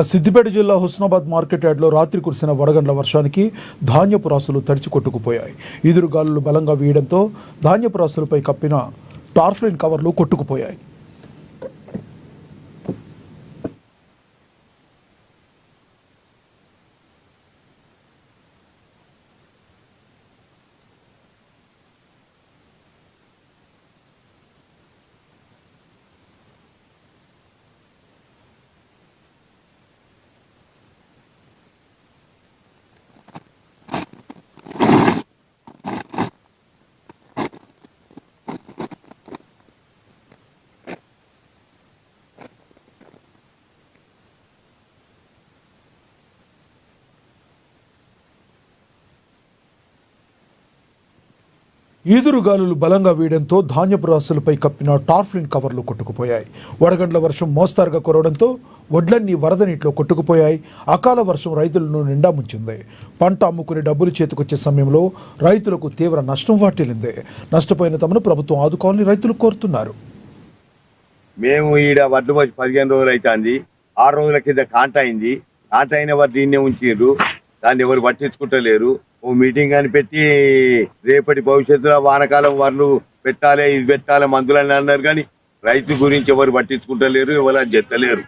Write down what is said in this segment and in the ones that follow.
సిద్దిపేట జిల్లా హుస్నాబాద్ మార్కెట్ యార్డ్లో రాత్రి కురిసిన వడగండ్ల వర్షానికి ధాన్యపు రాసులు తడిచి కొట్టుకుపోయాయి. ఈదురుగాలులు బలంగా వీయడంతో ధాన్యపు రాసులపై కప్పిన టార్ఫ్లిన్ కవర్లు కొట్టుకుపోయాయి. ఈదురుగాలులు బలంగా వీయడంతో ధాన్యపు రాసులపై కప్పిన టార్ఫ్లిన్ కవర్లు కొట్టుకుపోయాయి. వడగండ్ల వర్షం మోస్తారుగా కురవడంతో వడ్లన్నీ వరద నీటిలో కొట్టుకుపోయాయి. అకాల వర్షం రైతులను నిండా ముంచింది. పంట అమ్ముకుని డబ్బులు చేతికొచ్చే సమయంలో రైతులకు తీవ్ర నష్టం వాటిల్లింది. నష్టపోయిన తమను ప్రభుత్వం ఆదుకోవాలని రైతులు కోరుతున్నారు. మేము ఈడ వడ్లు వచ్చి 15 రోజులు అవుతుంది. 6 రోజుల కింద కాంట అయింది. కాంట అయిన వడ్లు ఇన్నే ఉంచారు. దాన్ని ఎవరు పట్టించుకుంటలేరు. ఓ మీటింగ్ అని పెట్టి రేపటి భవిష్యత్తులో వానకాలం వడ్లు పెట్టాలి, ఇది పెట్టాలి మందులని అన్నారు. కానీ రైతు గురించి ఎవరు పట్టించుకుంటలేరు, ఎవరు చెత్తలేరు.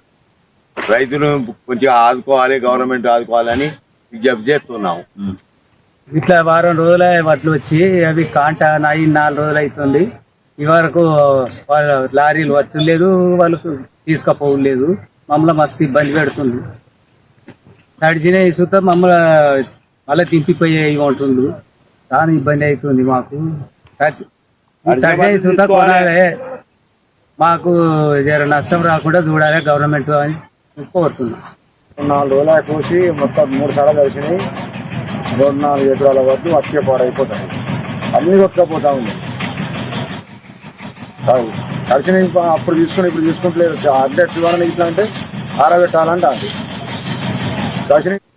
రైతును కొంచెం ఆదుకోవాలి, గవర్నమెంట్ ఆదుకోవాలని విజ్ఞప్తి చేస్తున్నాము. ఇట్లా వారం రోజుల వడ్లు వచ్చి అవి కాంట 4 రోజులు అవుతుంది. ఈ వరకు వాళ్ళ లారీలు వచ్చలేదు, వాళ్ళు తీసుకుపోలేదు. మమ్మల్ని మస్తు ఇబ్బంది పెడుతుంది. తడిచిన ఇసుతో మమ్మల్ని మళ్ళీ దింపిపోయి ఉంటుంది. చాలా ఇబ్బంది అవుతుంది మాకు. తడిచిన ఇసుతో కొనాలి, మాకు జర నష్టం రాకుండా చూడాలి గవర్నమెంట్ అని కోరుతున్నాం. 4 రోజులు చూసి మొత్తం 3 సార్లు కలిసినాయి. 2-4 ఎకరాల వరకు వచ్చే పాడైపోతాయి. అన్ని కొట్టుకపోతా ఉంది. కలిసిన అప్పుడు తీసుకుని ఇప్పుడు తీసుకుంటలేదు. అడ్లెట్ ఇవ్వాలని ఇట్లా అంటే ఆరబెట్టాలంటే అది కలిసిన